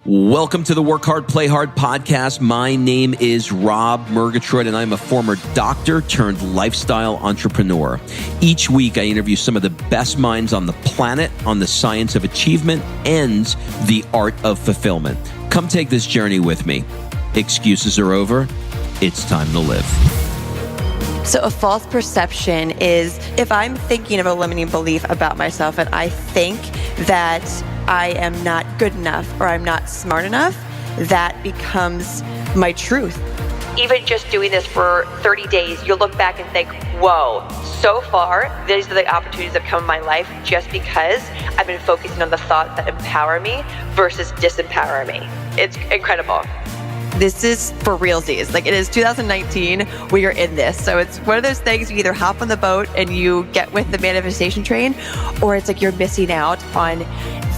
Welcome to the Work Hard, Play Hard podcast. My name is Rob Murgatroyd, and I'm a former doctor turned lifestyle entrepreneur. Each week, I interview some of the best minds on the planet on the science of achievement and the art of fulfillment. Come take this journey with me. Excuses are over. It's time to live. So a false perception is if I'm thinking of a limiting belief about myself and I think that I am not good enough or I'm not smart enough, that becomes my truth. Even just doing this for 30 days, you'll look back and think, whoa, so far, these are the opportunities that have come in my life just because I've been focusing on the thoughts that empower me versus disempower me. It's incredible. This is for realsies. Like, it is 2019. We are in this. So it's one of those things, you either hop on the boat and you get with the manifestation train, or it's like you're missing out on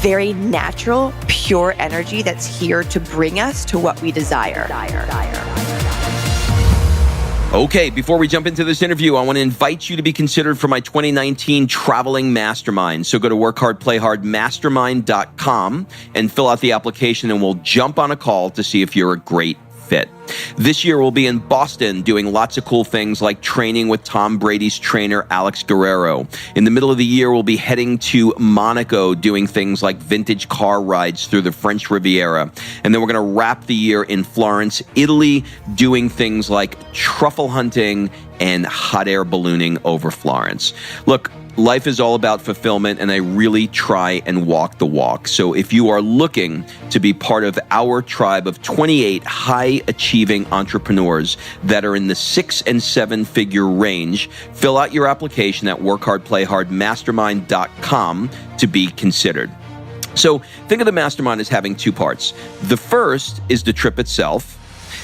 very natural, pure energy that's here to bring us to what we desire. Okay, before we jump into this interview, I want to invite you to be considered for my 2019 traveling mastermind. So go to workhardplayhardmastermind.com and fill out the application, and we'll jump on a call to see if you're a great fit. This year, we'll be in Boston doing lots of cool things like training with Tom Brady's trainer, Alex Guerrero. In the middle of the year, we'll be heading to Monaco doing things like vintage car rides through the French Riviera. And then we're going to wrap the year in Florence, Italy, doing things like truffle hunting and hot air ballooning over Florence. Look, life is all about fulfillment, and I really try and walk the walk. So if you are looking to be part of our tribe of 28 high-achieving entrepreneurs that are in the 6- and 7-figure range, fill out your application at workhardplayhardmastermind.com to be considered. So think of the mastermind as having two parts. The first is the trip itself,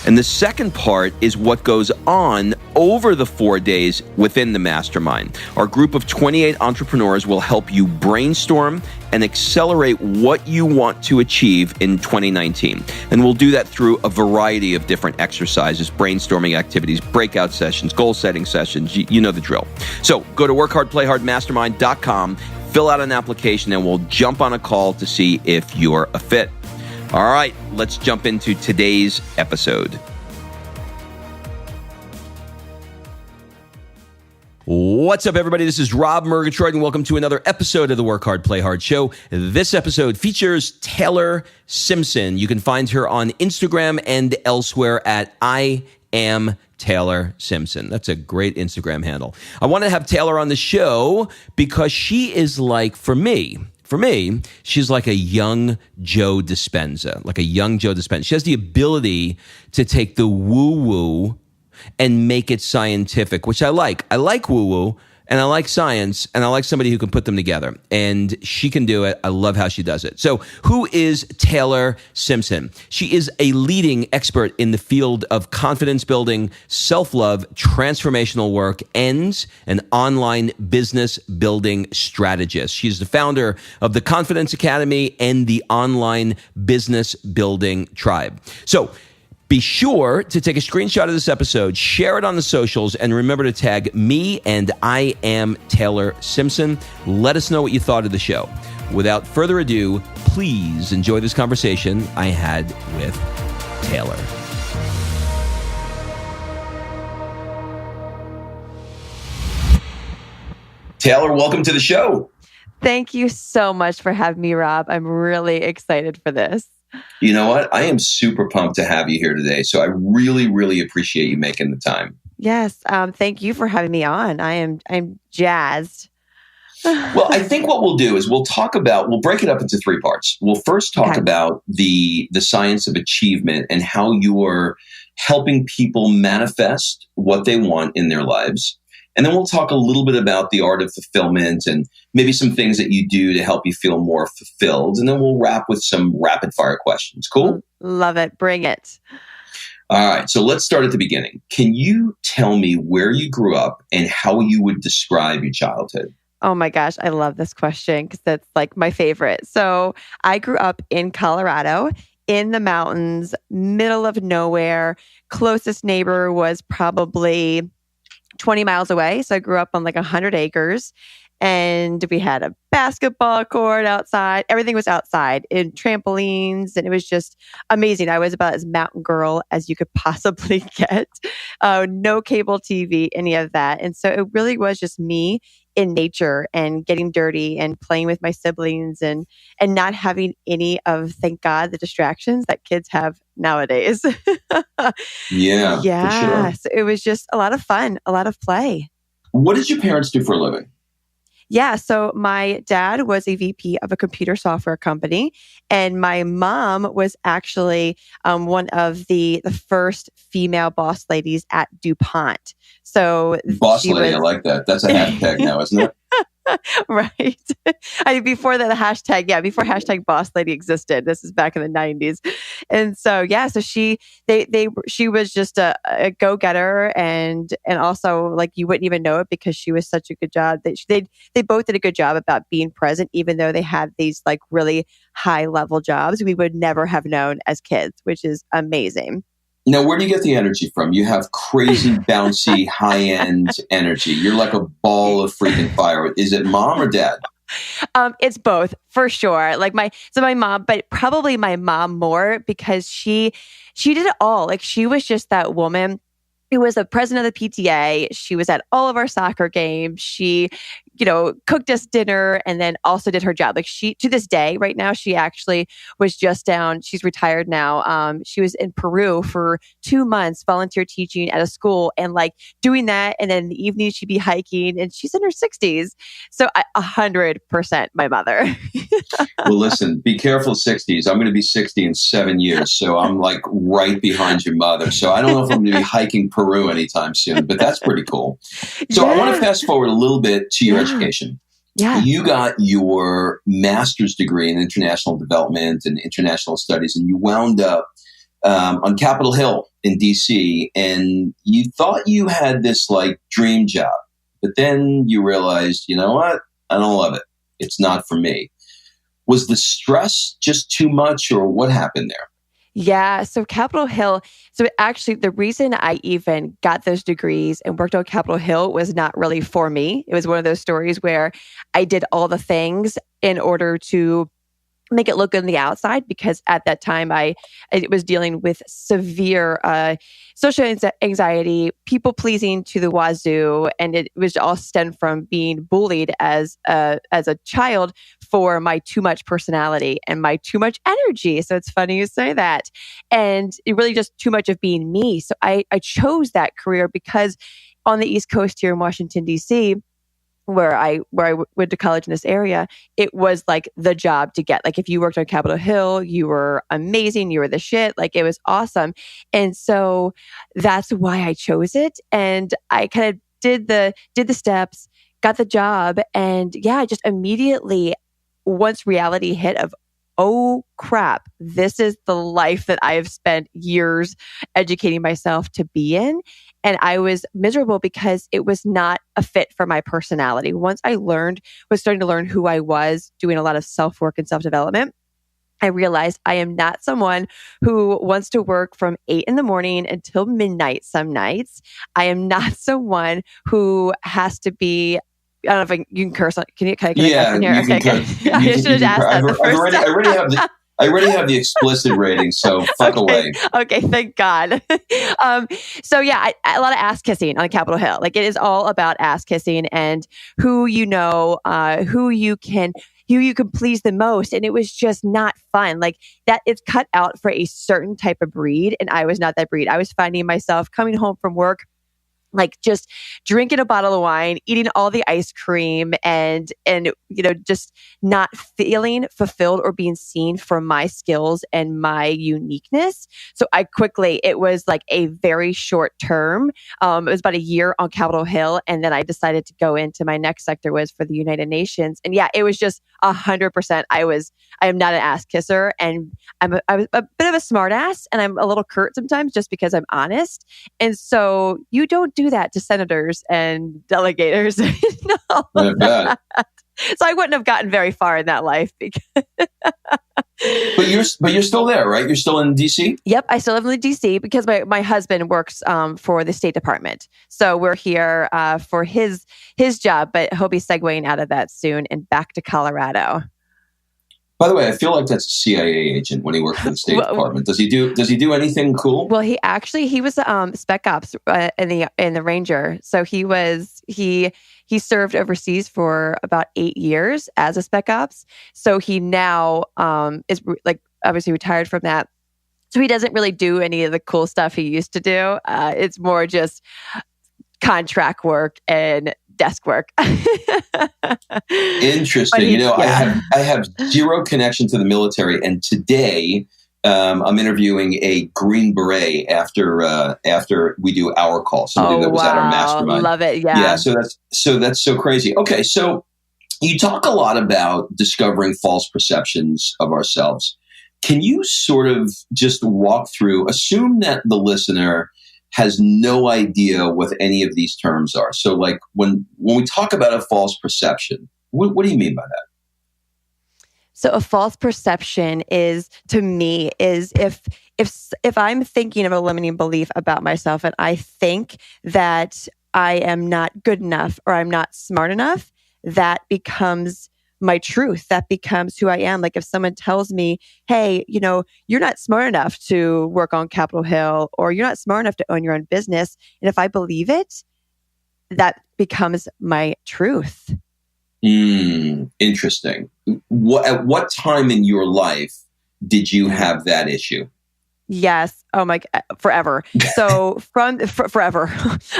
and the second part is what goes on over the 4 days within the mastermind. Our group of 28 entrepreneurs will help you brainstorm and accelerate what you want to achieve in 2019. And we'll do that through a variety of different exercises, brainstorming activities, breakout sessions, goal-setting sessions. You know the drill. So go to workhardplayhardmastermind.com, fill out an application, and we'll jump on a call to see if you're a fit. All right, let's jump into today's episode. What's up, everybody? This is Rob Murgatroyd, and welcome to another episode of the Work Hard, Play Hard show. This episode features Taylor Simpson. You can find her on Instagram and elsewhere at I Am Taylor Simpson. That's a great Instagram handle. I want to have Taylor on the show because she is like, for me, she's like a young Joe Dispenza, She has the ability to take the woo-woo and make it scientific, which I like. I like woo-woo, and I like science, and I like somebody who can put them together. And she can do it. I love how she does it. So who is Taylor Simpson? She is a leading expert in the field of confidence building, self-love, transformational work, and an online business building strategist. She's the founder of the Confidence Academy and the Online Business Building Tribe. So be sure to take a screenshot of this episode, share it on the socials, and remember to tag me and I Am Taylor Simpson. Let us know what you thought of the show. Without further ado, please enjoy this conversation I had with Taylor. Taylor, welcome to the show. Thank you so much for having me, Rob. I'm really excited for this. You know what? I am super pumped to have you here today. So I really, really appreciate you making the time. Yes. Thank you for having me on. I'm jazzed. Well, I think what we'll do is we'll break it up into three parts. We'll first talk about the science of achievement and how you are helping people manifest what they want in their lives. And then we'll talk a little bit about the art of fulfillment and maybe some things that you do to help you feel more fulfilled. And then we'll wrap with some rapid fire questions. Cool? Love it. Bring it. All right. So let's start at the beginning. Can you tell me where you grew up and how you would describe your childhood? Oh my gosh, I love this question because that's like my favorite. So I grew up in Colorado, in the mountains, middle of nowhere. Closest neighbor was probably 20 miles away. So I grew up on like 100 acres. And we had a basketball court outside. Everything was outside in trampolines. And it was just amazing. I was about as mountain girl as you could possibly get. No cable TV, any of that. And so it really was just me in nature and getting dirty and playing with my siblings and not having any of, thank God, the distractions that kids have nowadays. Yeah, for sure. So it was just a lot of fun, a lot of play. What did your parents do for a living? Yeah, so my dad was a VP of a computer software company, and my mom was actually one of the first female boss ladies at DuPont. So Boss lady, I like that. That's a hashtag now, isn't it? Right. Before the hashtag, before hashtag boss lady existed. This is back in the 90s. And so, so she was just a go-getter and also like you wouldn't even know it because she was such a good job that they both did a good job about being present, even though they had these like really high level jobs we would never have known as kids, which is amazing. Now, where do you get the energy from? You have crazy, bouncy, high-end energy. You're like a ball of freaking fire. Is it mom or dad? It's both for sure. Like my mom, but probably my mom more because she did it all. Like she was just that woman who was the president of the PTA. She was at all of our soccer games. She, cooked us dinner and then also did her job. Like she, to this day, right now, she actually was just down. She's retired now. She was in Peru for 2 months, volunteer teaching at a school and like doing that. And then in the evening, she'd be hiking and she's in her 60s. So 100% my mother. Well, listen, be careful 60s. I'm going to be 60 in 7 years. So I'm like right behind your mother. So I don't know if I'm going to be hiking Peru anytime soon, but that's pretty cool. So I want to fast forward a little bit to your education. Yeah. You got your master's degree in international development and international studies, and you wound up on Capitol Hill in DC, and you thought you had this like dream job, but then you realized, you know what? I don't love it. It's not for me. Was the stress just too much, or what happened there? Yeah. So Capitol Hill. So actually, the reason I even got those degrees and worked on Capitol Hill was not really for me. It was one of those stories where I did all the things in order to make it look good on the outside because at that time I was dealing with severe social anxiety, people pleasing to the wazoo, and it was all stemmed from being bullied as a child for my too much personality and my too much energy. So it's funny you say that, and it really just too much of being me. So I chose that career because on the East Coast here in Washington D.C. where I went to college in this area, it was like the job to get. Like if you worked on Capitol Hill, you were amazing. You were the shit. Like it was awesome. And so that's why I chose it. And I kind of did the steps, got the job. And yeah, just immediately once reality hit of, oh crap, this is the life that I have spent years educating myself to be in. And I was miserable because it was not a fit for my personality. Once I was starting to learn who I was, doing a lot of self-work and self-development, I realized I am not someone who wants to work from 8 a.m. until midnight some nights. I am not someone who has to be, I don't know if you can curse on, can I curse in here? You okay, can okay. I should have asked that the first time. I already have the explicit rating, so fuck away. Okay, thank God. So yeah, a lot of ass kissing on Capitol Hill. Like it is all about ass kissing and who you know, who you can please the most. And it was just not fun. Like that it's cut out for a certain type of breed. And I was not that breed. I was finding myself coming home from work, like just drinking a bottle of wine, eating all the ice cream and just not feeling fulfilled or being seen for my skills and my uniqueness. So it was like a very short term. It was about a year on Capitol Hill. And then I decided to go into my next sector was for the United Nations. And yeah, it was just 100%. I am not an ass kisser and I was a bit of a smart ass and I'm a little curt sometimes just because I'm honest. And so you don't do that to senators and delegators. No. I bet. So I wouldn't have gotten very far in that life. But you're still there, right? You're still in DC? Yep, I still live in DC because my husband works for the State Department. So we're here for his job, but he'll be segueing out of that soon and back to Colorado. By the way, I feel like that's a CIA agent when he worked for the State Department. Does he do anything cool? Well, he was spec ops in the Ranger. So he served overseas for about 8 years as a spec ops. So he now is like obviously retired from that. So he doesn't really do any of the cool stuff he used to do. It's more just contract work and desk work. Interesting. I have zero connection to the military, and today I'm interviewing a Green Beret after we do our call. Somebody that was at our mastermind. Love it. Yeah. Yeah. So that's so crazy. Okay. So you talk a lot about discovering false perceptions of ourselves. Can you sort of just walk through? Assume that the listener has no idea what any of these terms are. So like when we talk about a false perception, what do you mean by that? So a false perception to me is if I'm thinking of a limiting belief about myself and I think that I am not good enough or I'm not smart enough, that becomes my truth. That becomes who I am. Like if someone tells me, hey, you're not smart enough to work on Capitol Hill, or you're not smart enough to own your own business. And if I believe it, that becomes my truth. Interesting. At what time in your life did you have that issue? Yes. Oh my, forever. So forever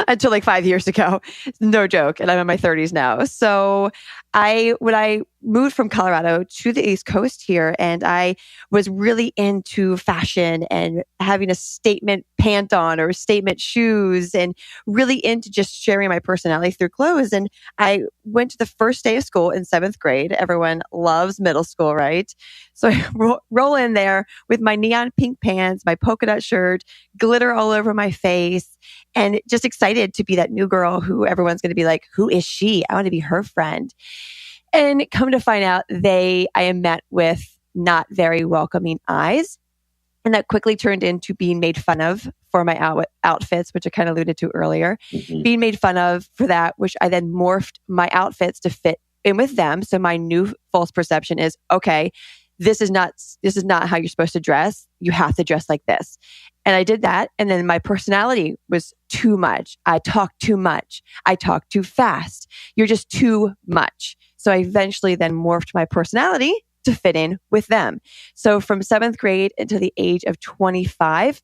until like 5 years ago, no joke. And I'm in my 30s now. So when I moved from Colorado to the East Coast here, and I was really into fashion and having a statement pant on or statement shoes and really into just sharing my personality through clothes. And I went to the first day of school in 7th grade. Everyone loves middle school, right? So I roll in there with my neon pink pants, my polka dot shirt, glitter all over my face, and just excited to be that new girl who everyone's going to be like, who is she? I want to be her friend. And come to find out, I am met with not very welcoming eyes. And that quickly turned into being made fun of for my outfits, which I kind of alluded to earlier. Mm-hmm. Being made fun of for that, which I then morphed my outfits to fit in with them. So my new false perception is, okay, this is not how you're supposed to dress. You have to dress like this. And I did that. And then my personality was too much. I talk too much. I talk too fast. You're just too much. So I eventually then morphed my personality to fit in with them. So from 7th grade until the age of 25,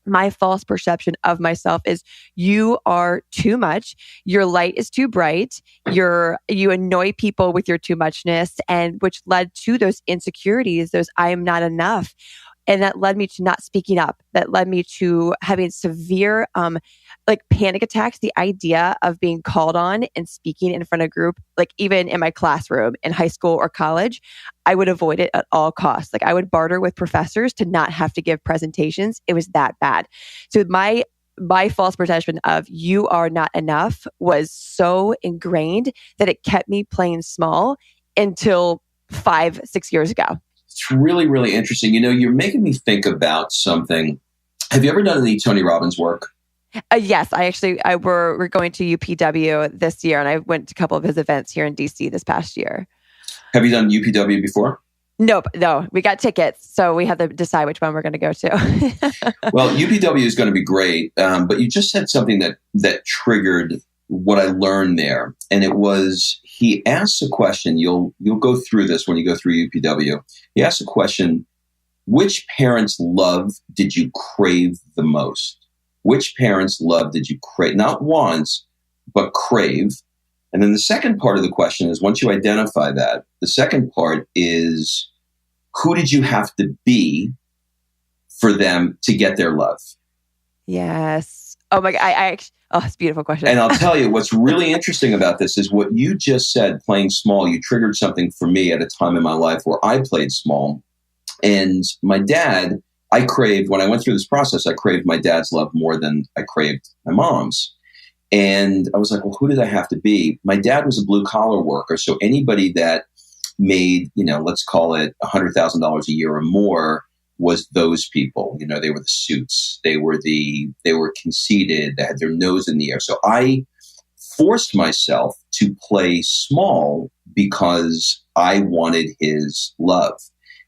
my false perception of myself is you are too much. Your light is too bright. You annoy people with your too muchness, and which led to those insecurities, those I am not enough. And that led me to not speaking up. That led me to having severe panic attacks. The idea of being called on and speaking in front of a group, like even in my classroom in high school or college, I would avoid it at all costs. Like I would barter with professors to not have to give presentations. It was that bad. So my false perception of you are not enough was so ingrained that it kept me playing small until 5-6 years ago. It's really, really interesting. You're making me think about something. Have you ever done any Tony Robbins work? Yes, we're going to UPW this year, and I went to a couple of his events here in DC this past year. Have you done UPW before? Nope, no. We got tickets, so we have to decide which one we're going to go to. Well, UPW is going to be great, but you just said something that triggered what I learned there, and it was he asked a question. You'll go through this when you go through UPW. He asked a question: which parents' love did you crave the most? Which parents' love did you crave? Not want, but crave. And then the second part of the question is, once you identify that, the second part is, who did you have to be for them to get their love? Yes. Oh my God. It's a beautiful question. And I'll tell you, what's really interesting about this is what you just said, playing small. You triggered something for me at a time in my life where I played small. And my dad, when I went through this process, I craved my dad's love more than I craved my mom's. And I was like, well, who did I have to be? My dad was a blue collar worker. So anybody that made, let's call it $100,000 a year or more was those people. They were the suits. They were conceited. They had their nose in the air. So I forced myself to play small because I wanted his love.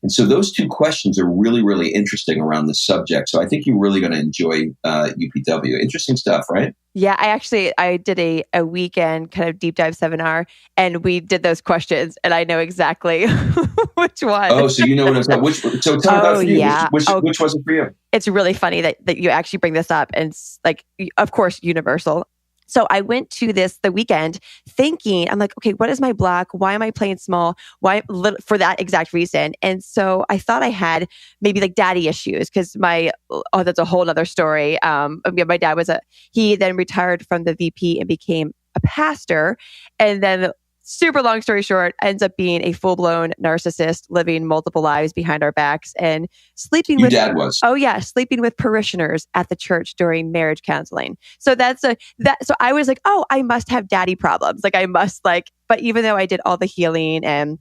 And so those two questions are really, really interesting around this subject. So I think you're really going to enjoy UPW. Interesting stuff, right? Yeah, I did a weekend kind of deep dive seminar, and we did those questions, and I know exactly which one. Oh, so you know what I'm talking about. So tell me about for you. Yeah. Which was it for you? It's really funny that you actually bring this up, and it's like, of course, universal. So I went to the weekend thinking, I'm like, okay, what is my block? Why am I playing small? Why? For that exact reason. And so I thought I had maybe like daddy issues because that's a whole other story. My dad he then retired from the VP and became a pastor. And then, super long story short, ends up being a full-blown narcissist, living multiple lives behind our backs and sleeping Your dad was. Oh yeah, sleeping with parishioners at the church during marriage counseling. So so I was like, oh, I must have daddy problems. Like I must but even though I did all the healing and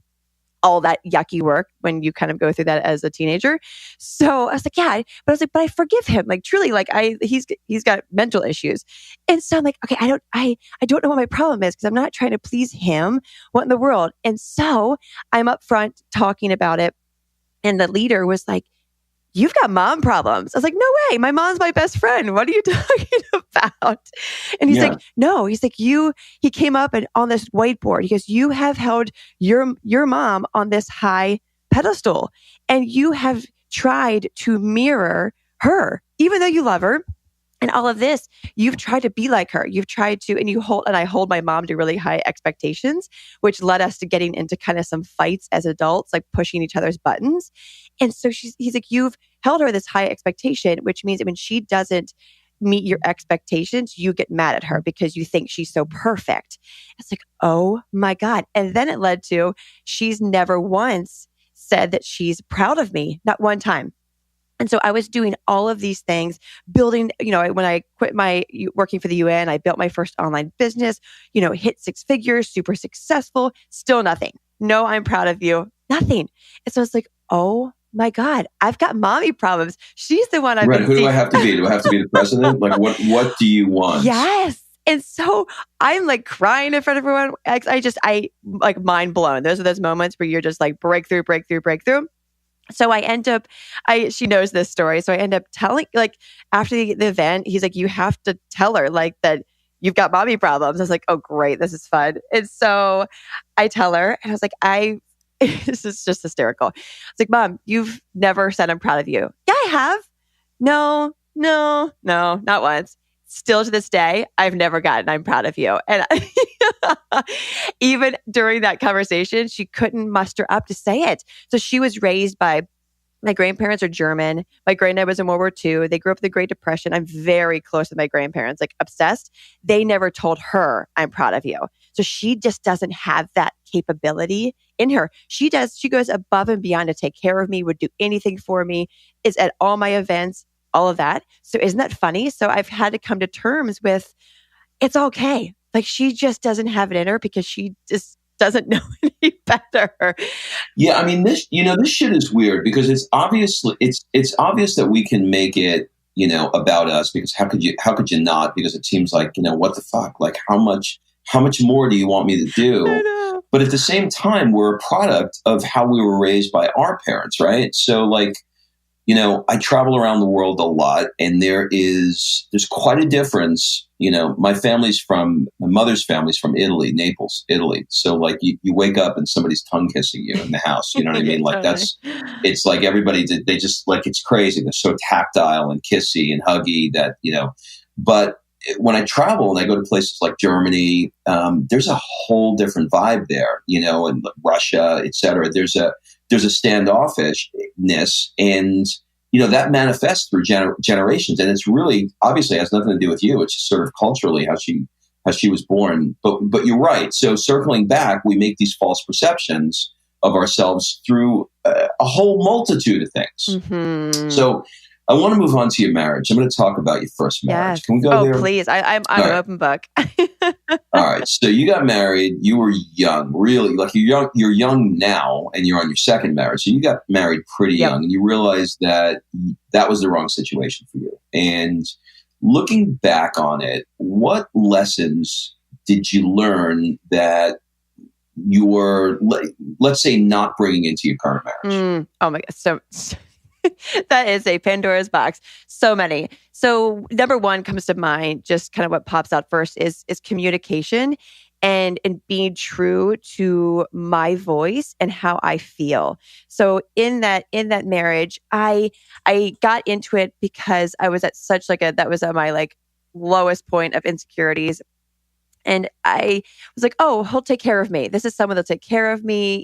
all that yucky work when you kind of go through that as a teenager. So I was like, yeah, but I was like, but I forgive him. Like truly, he's got mental issues. And so I'm like, okay, I don't know what my problem is because I'm not trying to please him. What in the world? And so I'm up front talking about it. And the leader was like, you've got mom problems. I was like, no way. My mom's my best friend. What are you talking about? And he's like, no, he's like, he came up and on this whiteboard, he goes, you have held your mom on this high pedestal and you have tried to mirror her, even though you love her. And all of this, you've tried to be like her. You've tried to, and I hold my mom to really high expectations, which led us to getting into kind of some fights as adults, like pushing each other's buttons. And so he's like, you've held her this high expectation, which means that when she doesn't meet your expectations, you get mad at her because you think she's so perfect. It's like, oh my God. And then it led to, she's never once said that she's proud of me, not one time. And so I was doing all of these things, building, when I quit my working for the UN, I built my first online business, hit 6 figures, super successful, still nothing. No, I'm proud of you. Nothing. And so it's like, oh my God, I've got mommy problems. She's the one I've been Who do I have to be? Do I have to be the president? Like what do you want? Yes. And so I'm like crying in front of everyone. I like mind blown. Those are those moments where you're just like breakthrough. So I end up, she knows this story. So I end up telling, like after the event, he's like, you have to tell her like that you've got mommy problems. I was like, oh great, this is fun. And so I tell her and I was like, this is just hysterical. It's like, Mom, you've never said I'm proud of you. Yeah, I have. No, not once. Still to this day, I've never gotten I'm proud of you. And even during that conversation, she couldn't muster up to say it. So she was raised by, my grandparents are German. My granddad was in World War II. They grew up in the Great Depression. I'm very close with my grandparents, like obsessed. They never told her, I'm proud of you. So she just doesn't have that capability in her. She goes above and beyond to take care of me, would do anything for me, is at all my events, all of that. So isn't that funny? So I've had to come to terms with, it's okay. Like she just doesn't have it in her because she just doesn't know any better. Yeah, I mean this shit is weird because it's obvious that we can make it, about us because how could you not? Because it seems like, what the fuck? Like how much more do you want me to do? I know. But at the same time, we're a product of how we were raised by our parents, right? So like, I travel around the world a lot and there's quite a difference. My mother's family's from Italy, Naples, Italy. So like you wake up and somebody's tongue kissing you in the house. You know what I mean? Like it's like everybody, they just like, it's crazy. They're so tactile and kissy and huggy that, but when I travel and I go to places like Germany, there's a whole different vibe there, and Russia, et cetera. There's a standoffishness and, that manifests through generations. And it's really, obviously has nothing to do with you. It's just sort of culturally how she was born. But you're right. So circling back, we make these false perceptions of ourselves through a whole multitude of things. Mm-hmm. So I want to move on to your marriage. I'm going to talk about your first marriage. Yes. Can we go Oh, there? please. I'm All an right. open book. All right. So you got married. You were young, really. Like you're young. You're young now, and you're on your second marriage. So you got married pretty Yep. young, and you realized that that was the wrong situation for you. And looking back on it, what lessons did you learn that you were, let's say, not bringing into your current marriage? Oh my God. So that is a Pandora's box. So many. So number one comes to mind, just kind of what pops out first is communication and being true to my voice and how I feel. So in that marriage, I got into it because I was at such that was at my lowest point of insecurities. And I was like, oh, he'll take care of me. This is someone that'll take care of me,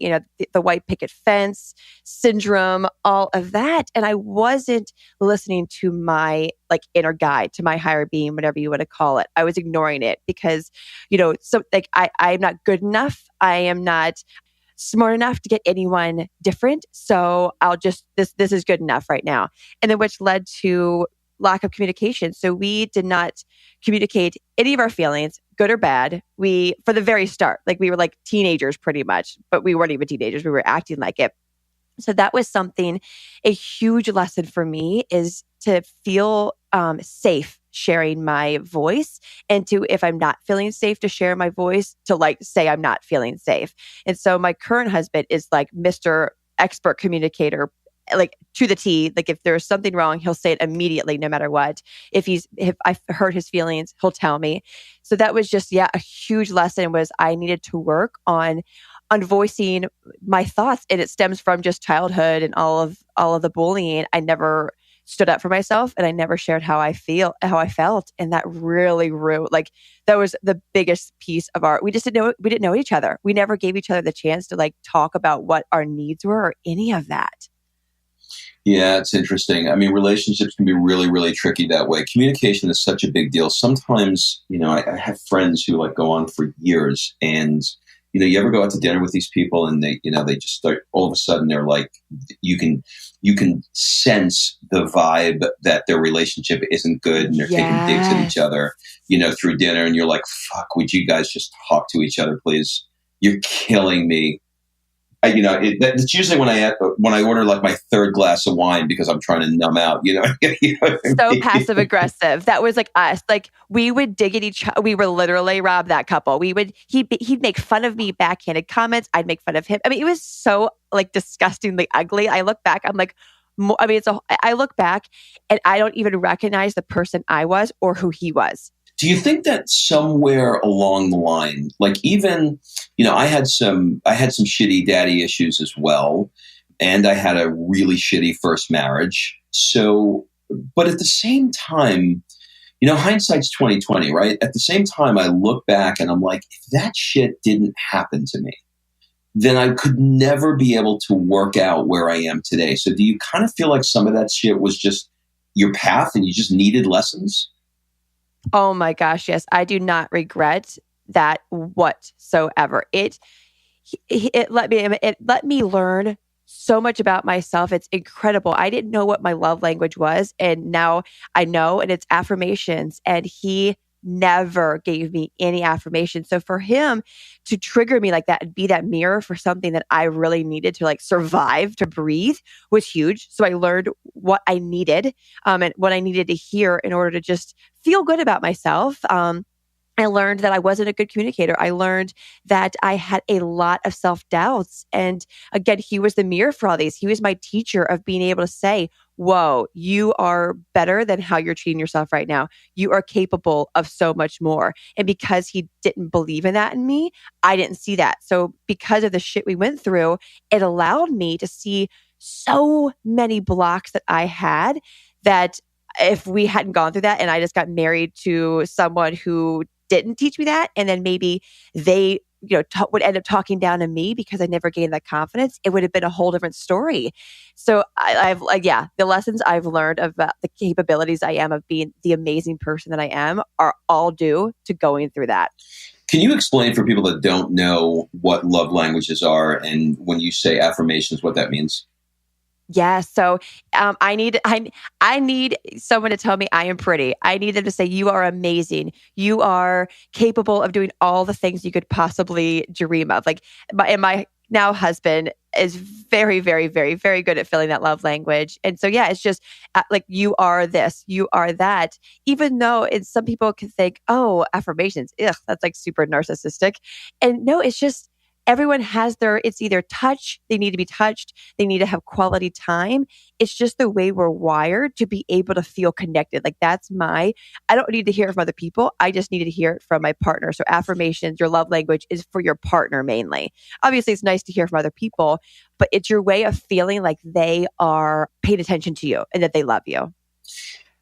the white picket fence syndrome, all of that. And I wasn't listening to my inner guide, to my higher being, whatever you want to call it. I was ignoring it because, I'm not good enough. I am not smart enough to get anyone different. So I'll just, this is good enough right now. And then which led to lack of communication. So we did not communicate any of our feelings, good or bad. For the very start, we were like teenagers pretty much, but we weren't even teenagers. We were acting like it. So that was a huge lesson for me, is to feel safe sharing my voice, and if I'm not feeling safe to share my voice, to say I'm not feeling safe. And so my current husband is Mr. Expert communicator, to the T. If there's something wrong, he'll say it immediately, no matter what. If I hurt his feelings, he'll tell me. So that was just, a huge lesson, was I needed to work on voicing my thoughts. And it stems from just childhood and all of the bullying. I never stood up for myself, and I never shared how I felt. And that really that was the biggest piece of we didn't know each other. We never gave each other the chance to talk about what our needs were or any of that. Yeah, it's interesting. I mean, relationships can be really, really tricky that way. Communication is such a big deal. Sometimes, I have friends who go on for years, and you ever go out to dinner with these people, and they just start, all of a sudden they're you can sense the vibe that their relationship isn't good, and they're taking digs at each other, through dinner, and you're like, fuck, would you guys just talk to each other, please? You're killing me. It's usually when I order my third glass of wine because I'm trying to numb out. So passive aggressive. That was us. We would dig at each other. We were literally, Rob, that couple. He'd make fun of me, backhanded comments. I'd make fun of him. I mean, it was so disgustingly ugly. I look back, I'm I look back and I don't even recognize the person I was or who he was. Do you think that somewhere along the line, even, I had some shitty daddy issues as well, and I had a really shitty first marriage. So, but at the same time, hindsight's 20/20, right? At the same time, I look back and I'm like, if that shit didn't happen to me, then I could never be able to work out where I am today. So do you kind of feel like some of that shit was just your path and you just needed lessons? Oh my gosh, yes. I do not regret that whatsoever. It let me learn so much about myself. It's incredible. I didn't know what my love language was, and now I know, and it's affirmations. And he never gave me any affirmation. So for him to trigger me like that and be that mirror for something that I really needed to survive, to breathe, was huge. So I learned what I needed, and what I needed to hear in order to just feel good about myself. I learned that I wasn't a good communicator. I learned that I had a lot of self-doubts. And again, he was the mirror for all these. He was my teacher of being able to say, whoa, you are better than how you're treating yourself right now. You are capable of so much more. And because he didn't believe in that in me, I didn't see that. So because of the shit we went through, it allowed me to see so many blocks that I had, that if we hadn't gone through that and I just got married to someone who didn't teach me that, and then maybe they would end up talking down to me because I never gained that confidence, it would have been a whole different story. So I've the lessons I've learned about the capabilities I am of being the amazing person that I am are all due to going through that. Can you explain for people that don't know what love languages are, and when you say affirmations, what that means? Yeah. So I need someone to tell me I am pretty. I need them to say you are amazing. You are capable of doing all the things you could possibly dream of. Like my now husband is very, very, very, very good at filling that love language. And so yeah, it's just like you are this, you are that. Even though it's some people can think, oh, affirmations, ugh, that's like super narcissistic. And no, it's just everyone has their. It's either touch, they need to be touched, they need to have quality time. It's just the way we're wired to be able to feel connected. Like I don't need to hear it from other people. I just needed to hear it from my partner. So affirmations, your love language is for your partner mainly. Obviously, it's nice to hear from other people, but it's your way of feeling like they are paying attention to you and that they love you.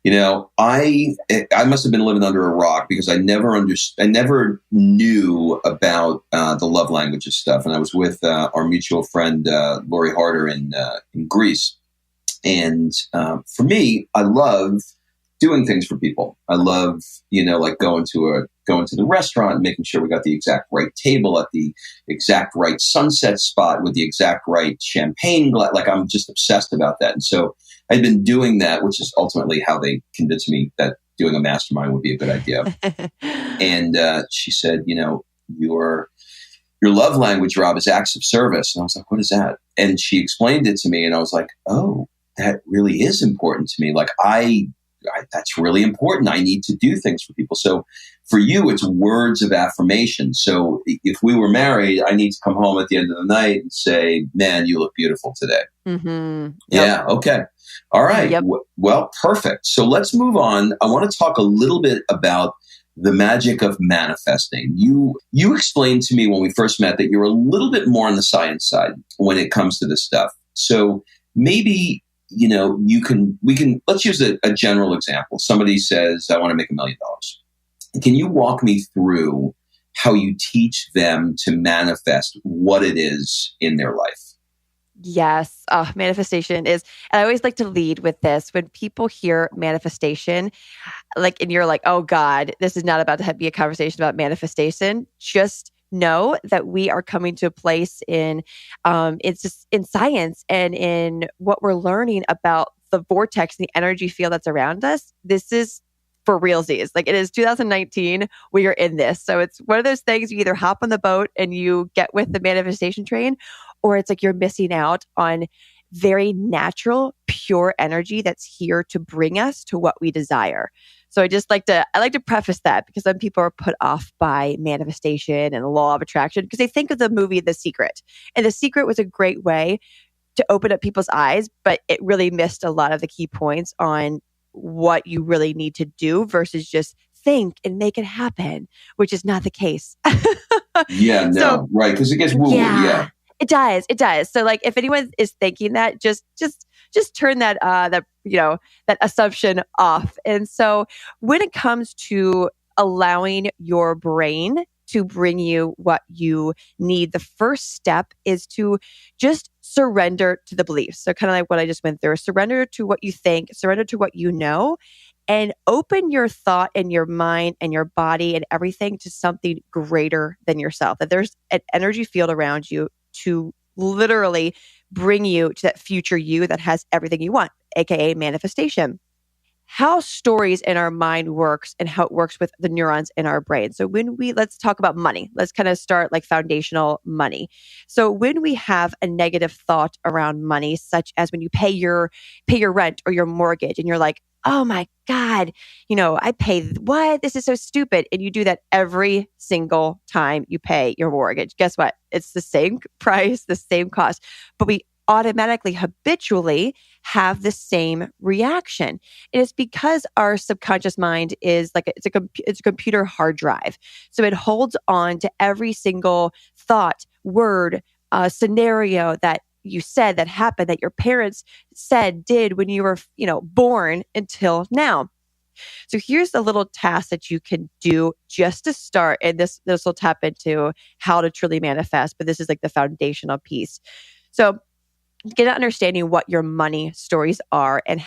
I must have been living under a rock because I never knew about the love languages stuff. And I was with our mutual friend Lori Harder in Greece, and for me, I love doing things for people. I love like going to the restaurant, and making sure we got the exact right table at the exact right sunset spot with the exact right champagne glass. Like I'm just obsessed about that, and so I'd been doing that, which is ultimately how they convinced me that doing a mastermind would be a good idea. And she said, your love language, Rob, is acts of service. And I was like, what is that? And she explained it to me, and I was like, oh, that really is important to me. Like that's really important. I need to do things for people. So for you, it's words of affirmation. So if we were married, I need to come home at the end of the night and say, man, you look beautiful today. Mm-hmm. Yeah. Okay. All right. Yep. Well, perfect. So let's move on. I want to talk a little bit about the magic of manifesting. You explained to me when we first met that you're a little bit more on the science side when it comes to this stuff. So maybe let's use a general example. Somebody says, I want to make $1 million. Can you walk me through how you teach them to manifest what it is in their life? Yes. Manifestation is, and I always like to lead with this. When people hear manifestation, and you're like, oh God, this is not about to be a conversation about manifestation. Just know that we are coming to a place it's just in science and in what we're learning about the vortex and the energy field that's around us. This is for realsies. Like it is 2019, we are in this. So it's one of those things you either hop on the boat and you get with the manifestation train, or it's like you're missing out on very natural, pure energy that's here to bring us to what we desire. So I like to preface that because some people are put off by manifestation and the law of attraction because they think of the movie The Secret. And The Secret was a great way to open up people's eyes, but it really missed a lot of the key points on what you really need to do versus just think and make it happen, which is not the case. Yeah, no, right. Because it gets woo-woo, yeah. It does. It does. So like if anyone is thinking that, just turn that that assumption off. And so when it comes to allowing your brain to bring you what you need, the first step is to just surrender to the beliefs. So kind of like what I just went through, surrender to what you think, surrender to what you know, and open your thought and your mind and your body and everything to something greater than yourself. That there's an energy field around you to literally bring you to that future you that has everything you want, aka manifestation. How stories in our mind works and how it works with the neurons in our brain. So let's talk about money. Let's kind of start like foundational money. So when we have a negative thought around money, such as when you pay your rent or your mortgage and you're like, oh my God, I pay what? This is so stupid. And you do that every single time you pay your mortgage. Guess what? It's the same price, the same cost, but we automatically, habitually have the same reaction. And it's because our subconscious mind is it's a computer hard drive. So it holds on to every single thought, word, scenario that you said that happened, that your parents said, did when you were, born until now. So here's a little task that you can do just to start. And this will tap into how to truly manifest, but this is like the foundational piece. So get an understanding what your money stories are and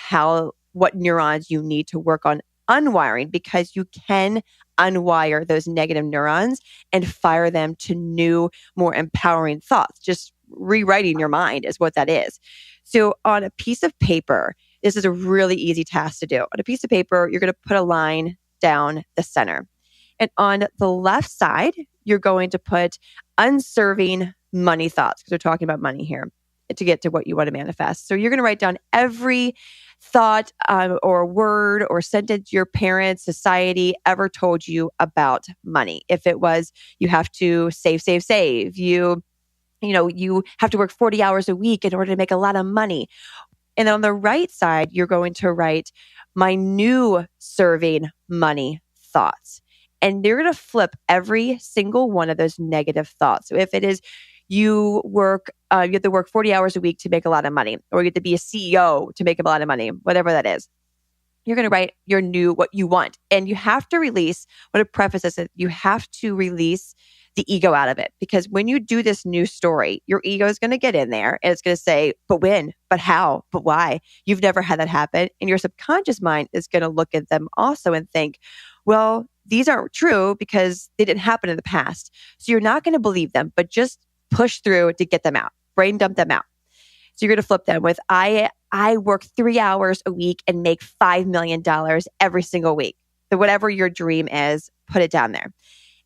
what neurons you need to work on unwiring, because you can unwire those negative neurons and fire them to new, more empowering thoughts. Just rewriting your mind is what that is. So on a piece of paper, this is a really easy task to do. On a piece of paper, you're going to put a line down the center. And on the left side, you're going to put unserving money thoughts, because we're talking about money here, to get to what you want to manifest. So you're going to write down every thought or word or sentence your parents, society ever told you about money. If it was, you have to save, save, save. You have to work 40 hours a week in order to make a lot of money. And then on the right side, you're going to write my new serving money thoughts. And you're going to flip every single one of those negative thoughts. So if it is you have to work 40 hours a week to make a lot of money, or you have to be a CEO to make a lot of money, whatever that is, you're going to write what you want. And you have to release, what a preface is, you have to release the ego out of it. Because when you do this new story, your ego is going to get in there and it's going to say, but when, but how, but why? You've never had that happen. And your subconscious mind is going to look at them also and think, well, these aren't true because they didn't happen in the past. So you're not going to believe them, but just push through to get them out, brain dump them out. So you're going to flip them with, I work 3 hours a week and make $5 million every single week. So whatever your dream is, put it down there.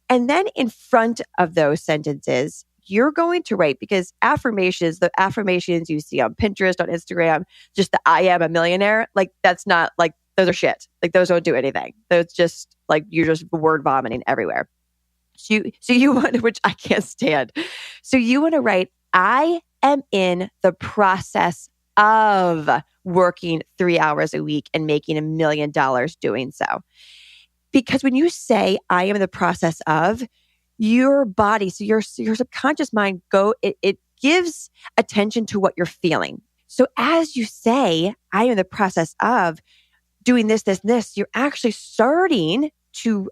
And then in front of those sentences, you're going to write, because the affirmations you see on Pinterest, on Instagram, just the I am a millionaire, like that's not like, those are shit. Like those don't do anything. Those just like, you're just word vomiting everywhere. So you want, which I can't stand. So you want to write, I am in the process of working 3 hours a week and making $1 million doing so. Because when you say, I am in the process of, your body, so your subconscious mind it gives attention to what you're feeling. So as you say, I am in the process of doing this, you're actually starting to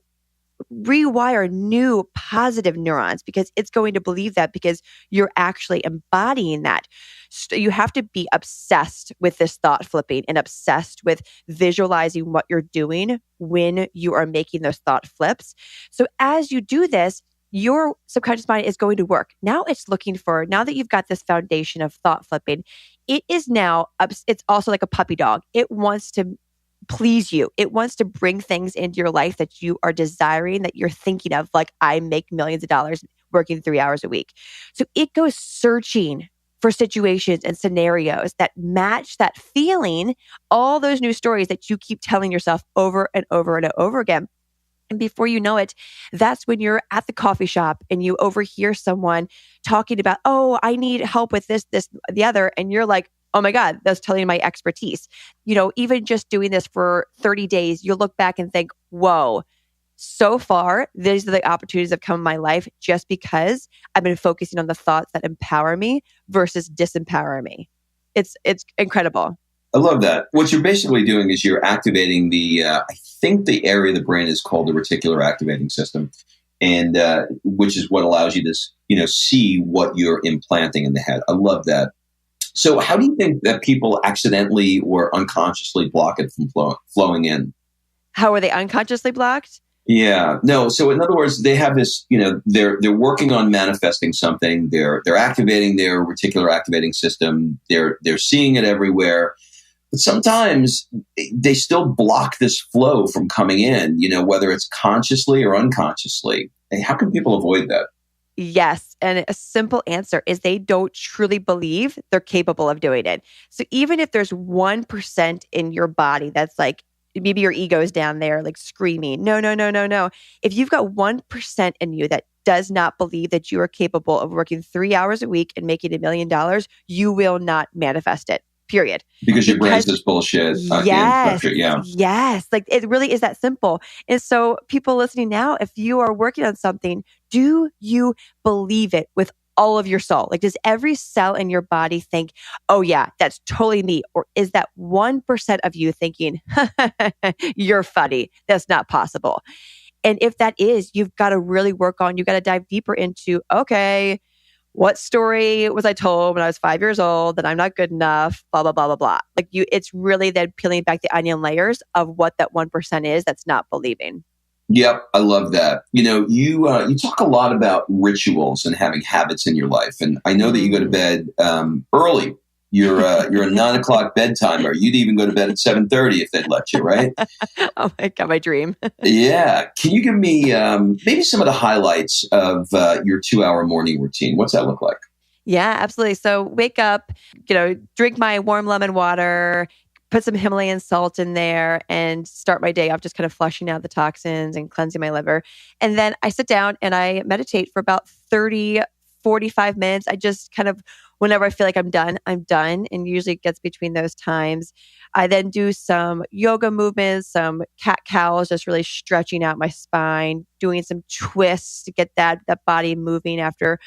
rewire new positive neurons, because it's going to believe that, because you're actually embodying that. So you have to be obsessed with this thought flipping and obsessed with visualizing what you're doing when you are making those thought flips. So as you do this, your subconscious mind is going to work. Now it's looking for, now that you've got this foundation of thought flipping, it is now, it's also like a puppy dog. It wants to please you. It wants to bring things into your life that you are desiring, that you're thinking of, like, I make millions of dollars working 3 hours a week. So it goes searching for situations and scenarios that match that feeling, all those new stories that you keep telling yourself over and over and over again. And before you know it, that's when you're at the coffee shop and you overhear someone talking about, oh, I need help with this, the other. And you're like, oh my God, that's telling my expertise. Even just doing this for 30 days, you'll look back and think, whoa, so far, these are the opportunities that have come in my life just because I've been focusing on the thoughts that empower me versus disempower me. It's incredible. I love that. What you're basically doing is you're activating I think the area of the brain is called the reticular activating system, and which is what allows you to, see what you're implanting in the head. I love that. So how do you think that people accidentally or unconsciously block it from flowing in? How are they unconsciously blocked? Yeah, no. So in other words, they have this, they're working on manifesting something. They're activating their reticular activating system. They're seeing it everywhere. But sometimes they still block this flow from coming in, whether it's consciously or unconsciously. And how can people avoid that? Yes. And a simple answer is they don't truly believe they're capable of doing it. So even if there's 1% in your body that's like, maybe your ego is down there like screaming, no, no, no, no, no. If you've got 1% in you that does not believe that you are capable of working 3 hours a week and making $1 million, you will not manifest it. Period. Because your brain says bullshit. Yes. Yeah. Yes. Like it really is that simple. And so people listening now, if you are working on something, do you believe it with all of your soul? Like, does every cell in your body think, oh yeah, that's totally me? Or is that 1% of you thinking, you're funny, that's not possible? And if that is, you've got to really work on, you've got to dive deeper into, okay, what story was I told when I was 5 years old that I'm not good enough, blah, blah, blah, blah, blah. It's really then peeling back the onion layers of what that 1% is that's not believing. Yep, I love that. You talk a lot about rituals and having habits in your life, and I know that you go to bed early. You're a 9 o'clock bedtimer. You'd even go to bed at 7:30 if they'd let you, right? Oh my God, my dream. Yeah. Can you give me maybe some of the highlights of your 2 hour morning routine? What's that look like? Yeah, absolutely. So wake up, drink my warm lemon water, put some Himalayan salt in there, and start my day off just kind of flushing out the toxins and cleansing my liver. And then I sit down and I meditate for about 30, 45 minutes. I just kind of, whenever I feel like I'm done, I'm done. And usually it gets between those times. I then do some yoga movements, some cat cows, just really stretching out my spine, doing some twists to get that body moving after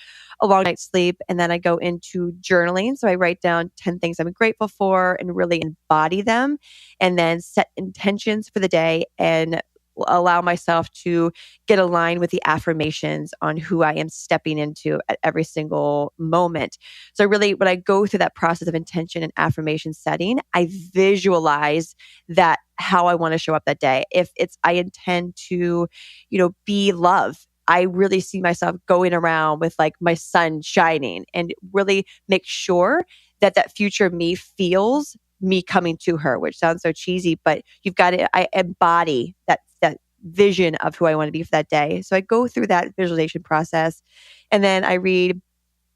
a long night's sleep. And then I go into journaling. So I write down 10 things I'm grateful for and really embody them, and then set intentions for the day and allow myself to get aligned with the affirmations on who I am stepping into at every single moment. So really, when I go through that process of intention and affirmation setting, I visualize that how I want to show up that day. If it's, I intend to, be love, I really see myself going around with like my sun shining, and really make sure that future me feels me coming to her, which sounds so cheesy, but you've got to, I embody that vision of who I want to be for that day. So I go through that visualization process, and then I read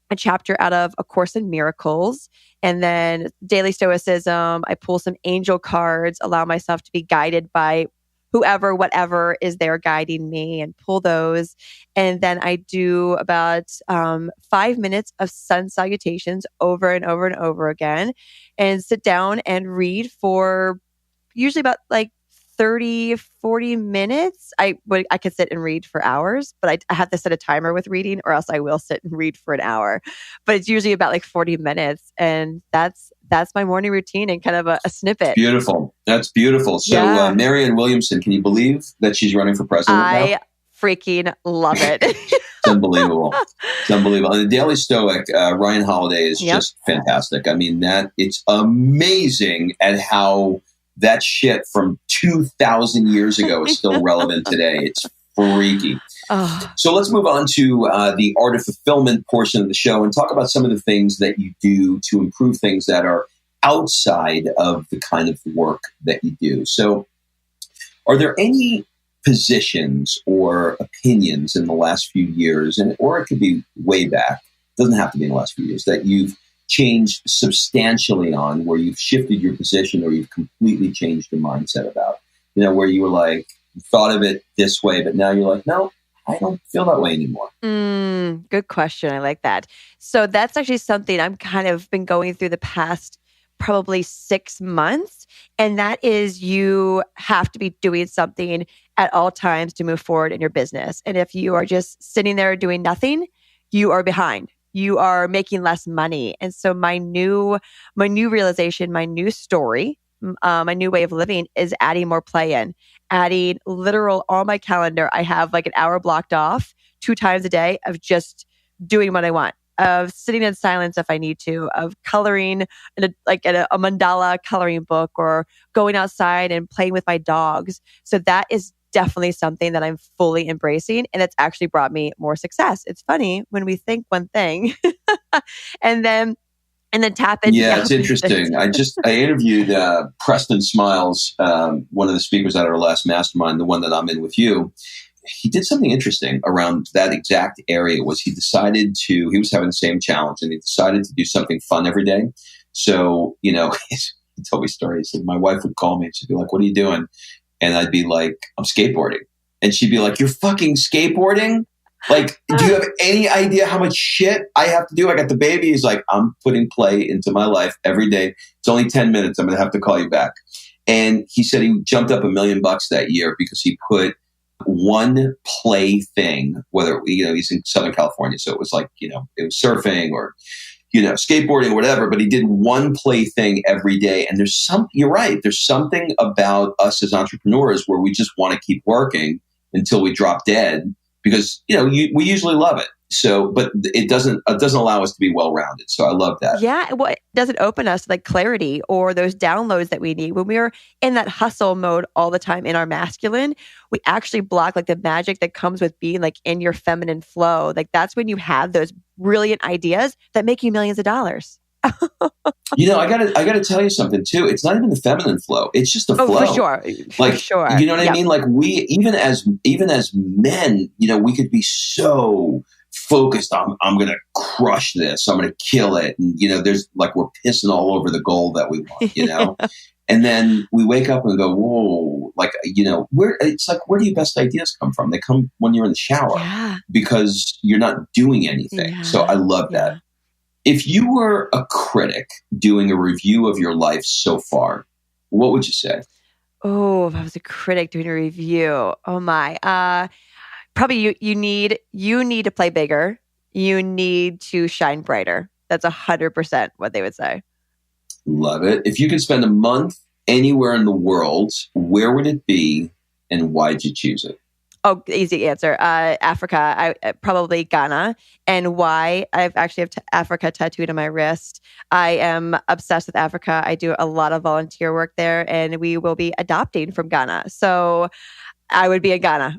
a chapter out of A Course in Miracles, and then Daily Stoicism. I pull some angel cards, allow myself to be guided by whoever, whatever is there guiding me, and pull those. And then I do about 5 minutes of sun salutations over and over and over again, and sit down and read for usually about like 30, 40 minutes. I could sit and read for hours, but I have to set a timer with reading, or else I will sit and read for an hour. But it's usually about like 40 minutes. And that's my morning routine and kind of a snippet. Beautiful. That's beautiful. So Yeah. Marianne Williamson, can you believe that she's running for president now? I freaking love it. It's unbelievable. It's unbelievable. And the Daily Stoic, Ryan Holiday is just fantastic. I mean, it's amazing at how that shit from 2,000 years ago is still relevant today. It's freaky. Oh. So let's move on to the art of fulfillment portion of the show and talk about some of the things that you do to improve things that are outside of the kind of work that you do. So are there any positions or opinions in the last few years, or it could be way back, it doesn't have to be in the last few years, that you've changed substantially on, where you've shifted your position or you've completely changed your mindset about, where you were like, you thought of it this way, but now you're like, no, I don't feel that way anymore? Good question. I like that. So that's actually something I'm kind of been going through the past probably 6 months. And that is, you have to be doing something at all times to move forward in your business. And if you are just sitting there doing nothing, you are behind. You are making less money. And so my new realization, my new story, my new way of living is adding more play in, adding literal on my calendar. I have like an hour blocked off 2 times a day of just doing what I want, of sitting in silence if I need to, of coloring in a mandala coloring book, or going outside and playing with my dogs. So that is definitely something that I'm fully embracing, and it's actually brought me more success. It's funny when we think one thing and then tap into. Yeah, it's interesting. I interviewed Preston Smiles, one of the speakers at our last mastermind, the one that I'm in with you. He did something interesting around that exact area. He was having the same challenge, and he decided to do something fun every day. So, he told me a story. He said, my wife would call me and she'd be like, what are you doing? And I'd be like, I'm skateboarding. And she'd be like, you're fucking skateboarding? Like, do you have any idea how much shit I have to do? I got the baby. He's like, I'm putting play into my life every day. It's only 10 minutes. I'm going to have to call you back. And he said he jumped up $1 million that year because he put one play thing, whether, he's in Southern California. So it was like, it was surfing or, skateboarding or whatever, but he did one play thing every day. And you're right. There's something about us as entrepreneurs where we just want to keep working until we drop dead because, we usually love it. So, but it doesn't allow us to be well-rounded. So I love that. Yeah, well, it doesn't open us to like clarity or those downloads that we need. When we're in that hustle mode all the time in our masculine, we actually block like the magic that comes with being like in your feminine flow. Like that's when you have those brilliant ideas that make you millions of dollars. I gotta tell you something too. It's not even the feminine flow. It's just the flow. For sure. Like, For sure. you know what I Yep. mean? Like we, even as men, we could be so focused on, I'm going to crush this. I'm going to kill it. And, there's like, we're pissing all over the goal that we want, and then we wake up and go, whoa, like, where do your best ideas come from? They come when you're in the shower because you're not doing anything. Yeah. So I love that. If you were a critic doing a review of your life so far, what would you say? Oh, if I was a critic doing a review, oh my, probably you need to play bigger. You need to shine brighter. That's 100% what they would say. Love it. If you could spend a month anywhere in the world, where would it be and why'd you choose it? Oh, easy answer. Africa. Probably Ghana. And why? I actually have Africa tattooed on my wrist. I am obsessed with Africa. I do a lot of volunteer work there, and we will be adopting from Ghana. So I would be in Ghana.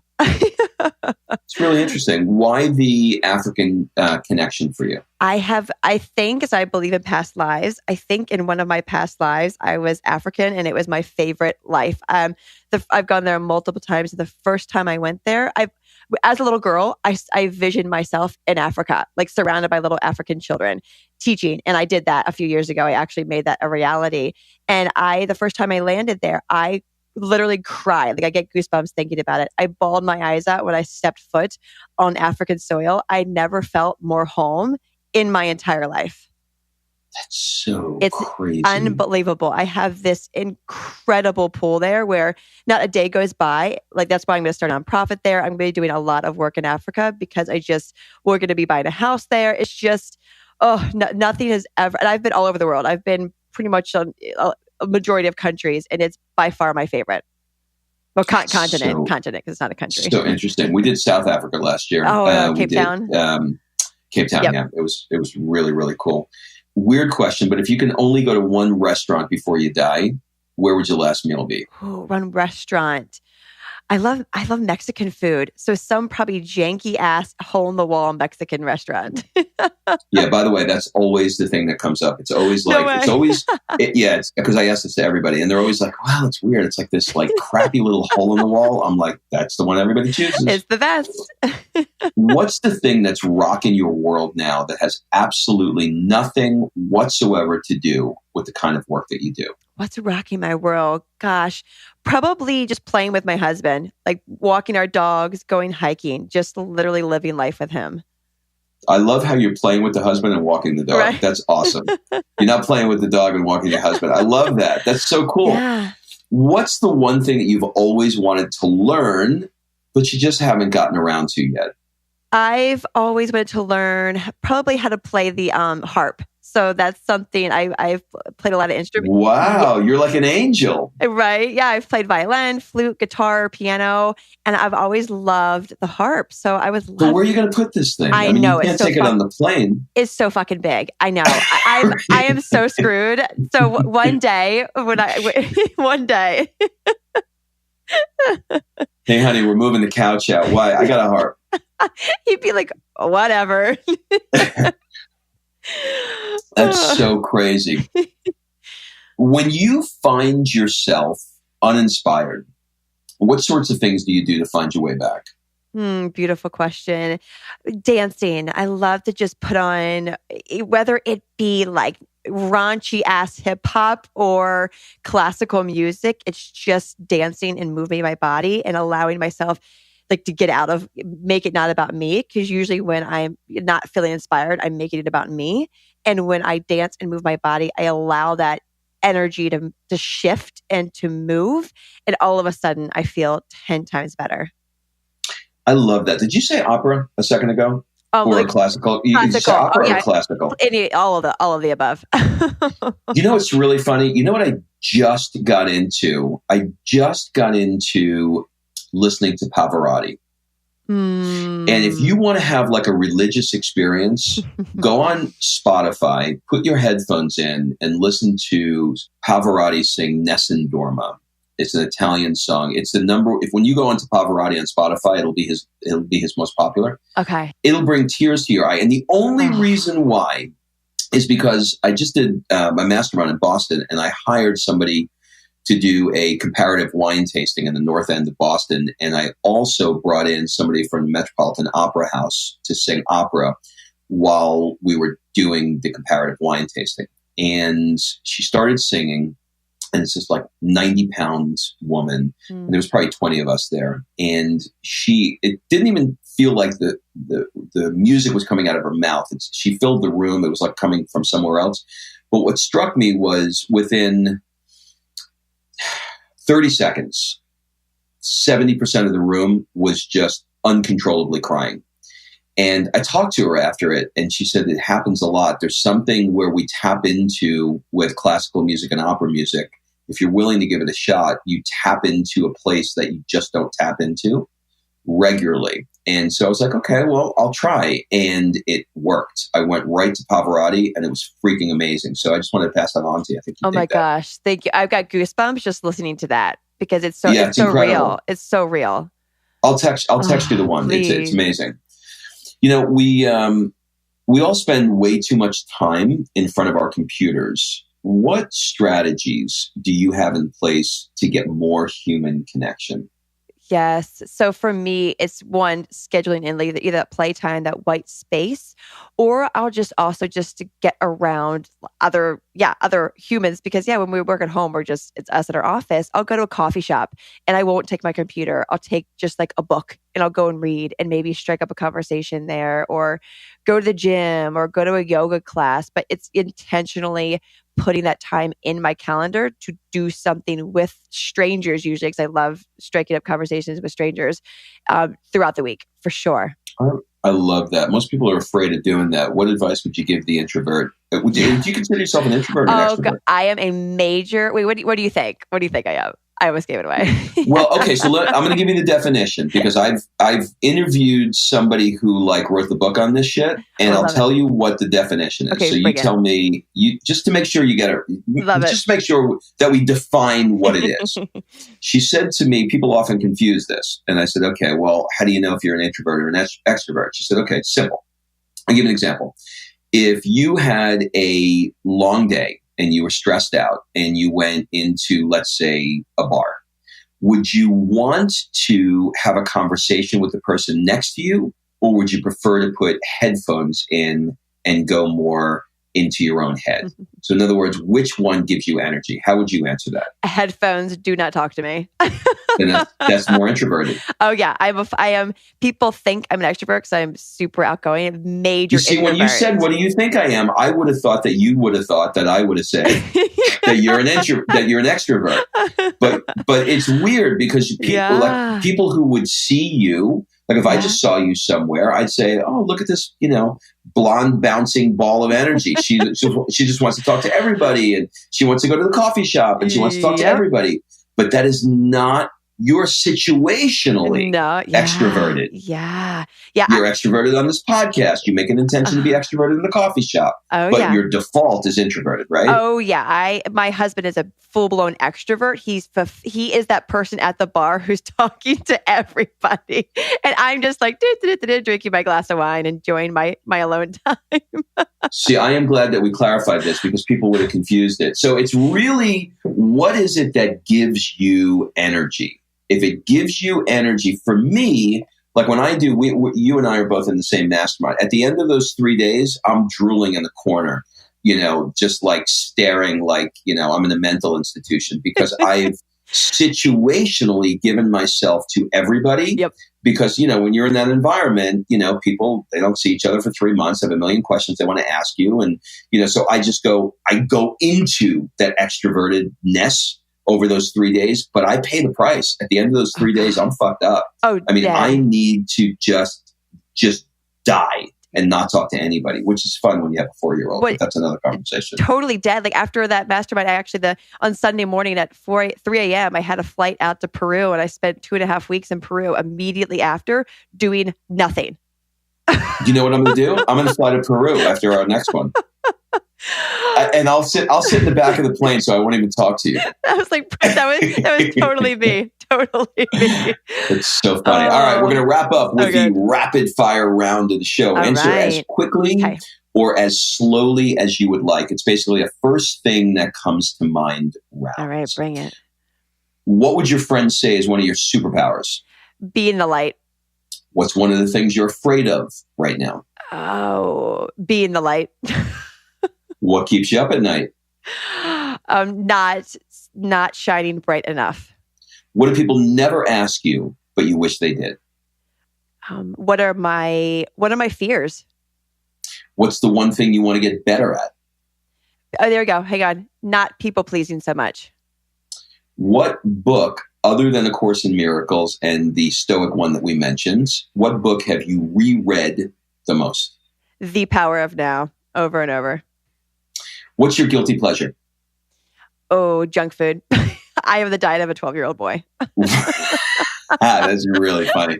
It's really interesting. Why the African connection for you? I think, as I believe in past lives, I think in one of my past lives, I was African and it was my favorite life. I've gone there multiple times. The first time I went there, as a little girl, I visioned myself in Africa, like surrounded by little African children teaching. And I did that a few years ago. I actually made that a reality. And the first time I landed there, I literally cried. Like I get goosebumps thinking about it. I bawled my eyes out when I stepped foot on African soil. I never felt more home in my entire life. That's so it's crazy. Unbelievable. I have this incredible pool there where not a day goes by. Like that's why I'm going to start a nonprofit there. I'm going to be doing a lot of work in Africa because we're going to be buying a house there. It's just, nothing has ever, and I've been all over the world. I've been pretty much on a majority of countries, and it's by far my favorite. Well, continent, because it's not a country. So interesting. We did South Africa last year. Cape Town? Cape Town, yep. Yeah. It was really, really cool. Weird question, but if you can only go to one restaurant before you die, where would your last meal be? Oh, one restaurant. I love Mexican food. So some probably janky ass hole in the wall Mexican restaurant. Yeah. By the way, that's always the thing that comes up. It's always like, it's because I ask this to everybody and they're always like, wow, it's weird. It's like this like crappy little hole in the wall. I'm like, that's the one everybody chooses. It's the best. What's the thing that's rocking your world now that has absolutely nothing whatsoever to do with the kind of work that you do? What's rocking my world? Gosh, probably just playing with my husband, like walking our dogs, going hiking, just literally living life with him. I love how you're playing with the husband and walking the dog. Right? That's awesome. You're not playing with the dog and walking your husband. I love that. That's so cool. Yeah. What's the one thing that you've always wanted to learn, but you just haven't gotten around to yet? I've always wanted to learn probably how to play the harp. So that's something I've played a lot of instruments. Wow, you're like an angel. Right? Yeah, I've played violin, flute, guitar, piano, and I've always loved the harp. So I was. But where are you going to put this thing? I know you can't take it on the plane. It's so fucking big. I know. I am so screwed. So one day one day. Hey, honey, we're moving the couch out. Why? I got a harp. He'd be like, whatever. That's so crazy. When you find yourself uninspired, what sorts of things do you do to find your way back? Beautiful question. Dancing. I love to just put on, whether it be like raunchy ass hip hop or classical music, it's just dancing and moving my body and allowing myself like to get out of, make it not about me. Because usually when I'm not feeling inspired, I'm making it about me. And when I dance and move my body, I allow that energy to shift and to move. And all of a sudden I feel 10 times better. I love that. Did you say opera a second ago? Or like classical? You say opera or classical? All of the above. You know what's really funny? You know what I just got into? I just got into listening to Pavarotti. And if you want to have like a religious experience, go on Spotify, put your headphones in, and listen to Pavarotti sing Nessun Dorma. It's an Italian song. It's the number. If when you go onto Pavarotti on Spotify, it'll be his most popular. Okay. It'll bring tears to your eye. And the only reason why is because I just did my mastermind in Boston, and I hired somebody to do a comparative wine tasting in the North End of Boston. And I also brought in somebody from the Metropolitan Opera House to sing opera while we were doing the comparative wine tasting. And she started singing, and it's this like 90-pound woman. And there was probably 20 of us there. And it didn't even feel like the music was coming out of her mouth. She filled the room. It was like coming from somewhere else. But what struck me was within 30 seconds, 70% of the room was just uncontrollably crying. And I talked to her after it, and she said it happens a lot. There's something where we tap into with classical music and opera music. If you're willing to give it a shot, you tap into a place that you just don't tap into regularly. And so I was like, okay, well, I'll try. And it worked. I went right to Pavarotti, and it was freaking amazing. So I just wanted to pass that on to you. I think oh my gosh. Thank you. I've got goosebumps just listening to that because it's so real. It's so real. I'll text you the one. It's amazing. You know, we all spend way too much time in front of our computers. What strategies do you have in place to get more human connection? Yes. So for me, it's one, scheduling in either that playtime, that white space, or I'll just also just to get around other humans because when we work at home, it's us at our office. I'll go to a coffee shop and I won't take my computer. I'll take just like a book and I'll go and read and maybe strike up a conversation there or go to the gym or go to a yoga class. But it's intentionally putting that time in my calendar to do something with strangers usually because I love striking up conversations with strangers throughout the week for sure. I love that. Most people are afraid of doing that. What advice would you give the introvert? Do you consider yourself an introvert or an extrovert? God, I am a major... Wait, what do you think? What do you think I am? I almost gave it away. Well, okay, so I'm going to give you the definition because I've interviewed somebody who wrote the book on this shit, and I'll tell you what the definition is. Okay, so you tell me, just to make sure you get it, just make sure that we define what it is. She said to me, people often confuse this, and I said, okay, well, how do you know if you're an introvert or an extrovert? She said, okay, it's simple. I'll give you an example. If you had a long day and you were stressed out and you went into, let's say, a bar, would you want to have a conversation with the person next to you, or would you prefer to put headphones in and go more into your own head? So in other words, which one gives you energy? How would you answer that? Headphones, do not talk to me. And that's more introverted. Oh yeah, I am. People think I'm an extrovert because I'm super outgoing. Major. You see, introvert. when you said, "What do you think I am?" I would have thought that you would have thought that I would have said that you're an extrovert. But it's weird because people who would see you, like if I just saw you somewhere, I'd say, "Oh, look at this, blonde bouncing ball of energy. She just wants to talk to everybody, and she wants to go to the coffee shop, and she wants to talk to everybody." But that is not. You're situationally extroverted. Yeah. You're extroverted on this podcast. You make an intention to be extroverted in the coffee shop. But your default is introverted, right? Oh, yeah. My husband is a full-blown extrovert. He is that person at the bar who's talking to everybody. And I'm just like, drinking my glass of wine, enjoying my alone time. See, I am glad that we clarified this because people would have confused it. So it's really, what is it that gives you energy? If it gives you energy, for me, like when I do, you and I are both in the same mastermind. At the end of those 3 days, I'm drooling in the corner, just like staring like, I'm in a mental institution because I've situationally given myself to everybody. Yep. Because, when you're in that environment, people, they don't see each other for 3 months, have a million questions they want to ask you. And, so I go into that extrovertedness over those 3 days, but I pay the price. At the end of those 3 days, I'm fucked up. I need to just die. and not talk to anybody, which is fun when you have a 4-year-old, but that's another conversation. Totally dead. Like after that mastermind, on Sunday morning at 3 a.m., I had a flight out to Peru, and I spent 2.5 weeks in Peru immediately after doing nothing. You know what I'm going to do? I'm going to fly to Peru after our next one. And I'll sit in the back of the plane, so I won't even talk to you. I was like, that was totally me. Totally me. It's so funny. All right, we're going to wrap up with the rapid fire round of the show. Answer as quickly or as slowly as you would like. It's basically a first thing that comes to mind round. All right, bring it. What would your friends say is one of your superpowers? Be in the light. What's one of the things you're afraid of right now? Oh, be in the light. What keeps you up at night? Not shining bright enough. What do people never ask you, but you wish they did? What are my fears? What's the one thing you want to get better at? Oh, there we go. Hang on. Not people pleasing so much. What book, other than A Course in Miracles and the Stoic one that we mentioned, what book have you reread the most? The Power of Now, over and over. What's your guilty pleasure? Oh, junk food. I have the diet of a 12-year-old boy. That's really funny.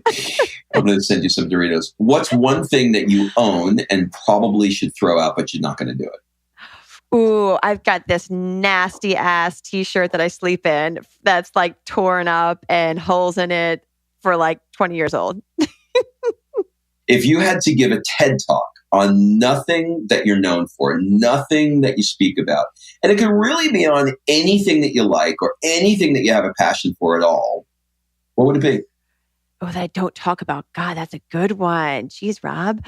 I'm going to send you some Doritos. What's one thing that you own and probably should throw out, but you're not going to do it? Ooh, I've got this nasty ass t-shirt that I sleep in that's like torn up and holes in it for like 20 years old. If you had to give a TED Talk on nothing that you're known for, nothing that you speak about, and it could really be on anything that you like or anything that you have a passion for at all, what would it be? Oh, that I don't talk about. God, that's a good one. Jeez, Rob.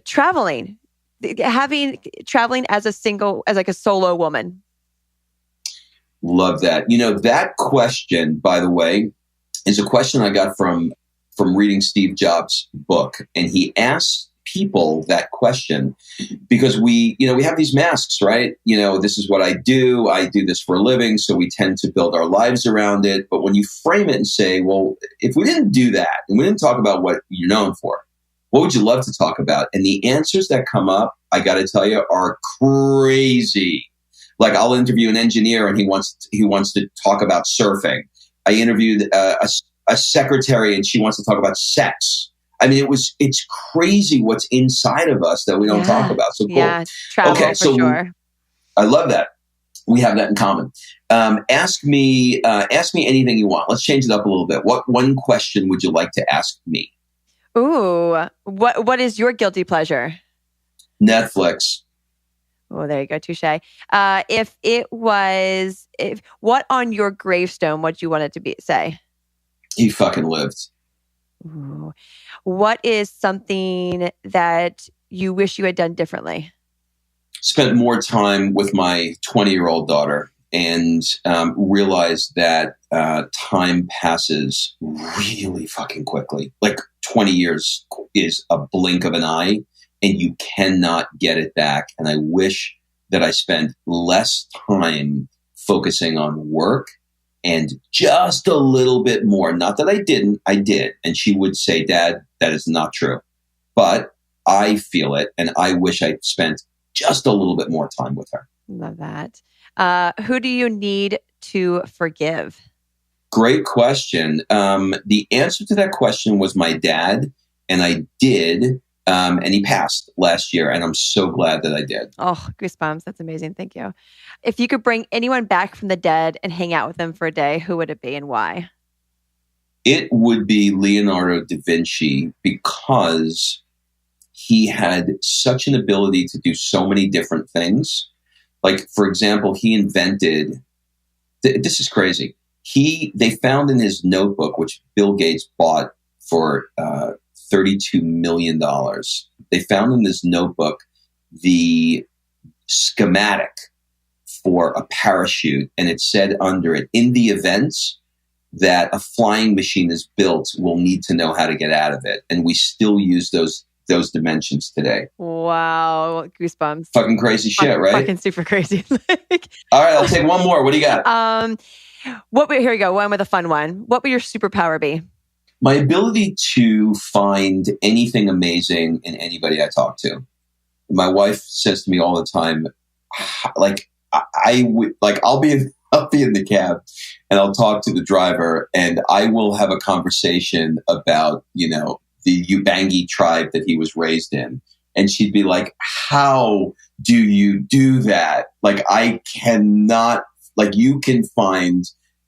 Traveling. Traveling as a solo woman. Love that. You know, that question, by the way, is a question I got from reading Steve Jobs' book. And he asked people that question because we have these masks, right? You know, this is what I do this for a living. So we tend to build our lives around it. But when you frame it and say, well, if we didn't do that and we didn't talk about what you're known for, what would you love to talk about? And the answers that come up, I got to tell you, are crazy. Like I'll interview an engineer and he wants to talk about surfing. I interviewed a secretary and she wants to talk about sex. I mean, it's crazy what's inside of us that we don't talk about. So cool. Yeah, travel for sure. I love that. We have that in common. Ask me anything you want. Let's change it up a little bit. What one question would you like to ask me? Ooh, what is your guilty pleasure? Netflix. Oh, there you go. Touche. What on your gravestone, what you want it to say? He fucking lived. Ooh. What is something that you wish you had done differently? Spent more time with my 20-year-old daughter and realized that time passes really fucking quickly. Like 20 years is a blink of an eye and you cannot get it back. And I wish that I spent less time focusing on work and just a little bit more. Not that I didn't, I did. And she would say, Dad, that is not true. But I feel it. And I wish I'd spent just a little bit more time with her. Love that. Who do you need to forgive? Great question. The answer to that question was my dad. And I did. And he passed last year. And I'm so glad that I did. Oh, goosebumps. That's amazing. Thank you. If you could bring anyone back from the dead and hang out with them for a day, who would it be and why? It would be Leonardo da Vinci because he had such an ability to do so many different things. Like, for example, he invented, this is crazy. They found in his notebook, which Bill Gates bought for $32 million. They found in this notebook the schematic for a parachute, and it said under it, in the event that a flying machine is built, we'll need to know how to get out of it. And we still use those dimensions today. Wow. Goosebumps. Fucking crazy shit, right? Fucking super crazy. All right, I'll take one more. What do you got? Here we go. One with a fun one. What would your superpower be? My ability to find anything amazing in anybody I talk to. My wife says to me all the time, like, I'll be in the cab and I'll talk to the driver and I will have a conversation about, the Ubangi tribe that he was raised in. And she'd be like, how do you do that? Like, I cannot, like, you can find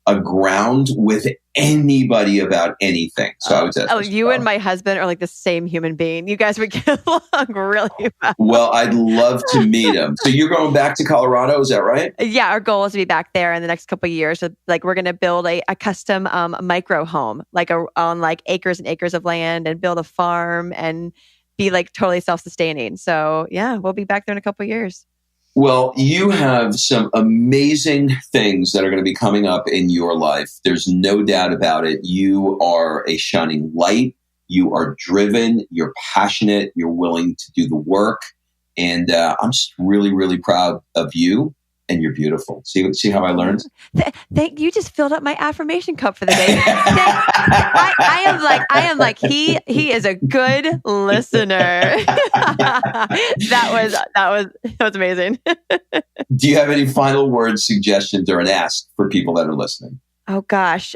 a ground with anybody about anything. So I would say, you and my husband are like the same human being. You guys would get along really well. Well, I'd love to meet him. So you're going back to Colorado, is that right? Yeah, our goal is to be back there in the next couple of years. So, like, we're going to build a custom micro home, on acres and acres of land, and build a farm and be like totally self-sustaining. So yeah, we'll be back there in a couple of years. Well, you have some amazing things that are going to be coming up in your life. There's no doubt about it. You are a shining light. You are driven. You're passionate. You're willing to do the work. And I'm just really, really proud of you. And you're beautiful. See how I learned? You just filled up my affirmation cup for the day. I am like he is a good listener. that was amazing. Do you have any final words, suggestions, or an ask for people that are listening? Oh gosh,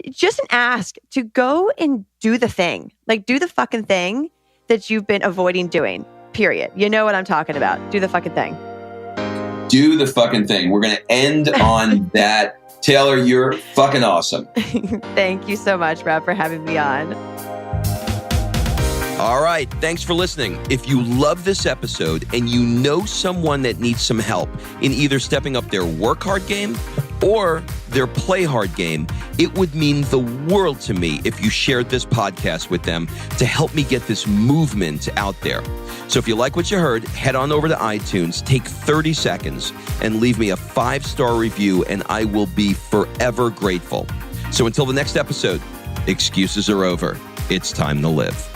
just an ask to go and do the thing. Like, do the fucking thing that you've been avoiding doing. Period. You know what I'm talking about. Do the fucking thing. Do the fucking thing. We're going to end on that. Taylor, you're fucking awesome. Thank you so much, Rob, for having me on. All right. Thanks for listening. If you love this episode and you know someone that needs some help in either stepping up their work hard game or their play hard game, it would mean the world to me if you shared this podcast with them to help me get this movement out there. So if you like what you heard, head on over to iTunes, take 30 seconds, and leave me a 5-star review, and I will be forever grateful. So until the next episode, excuses are over. It's time to live.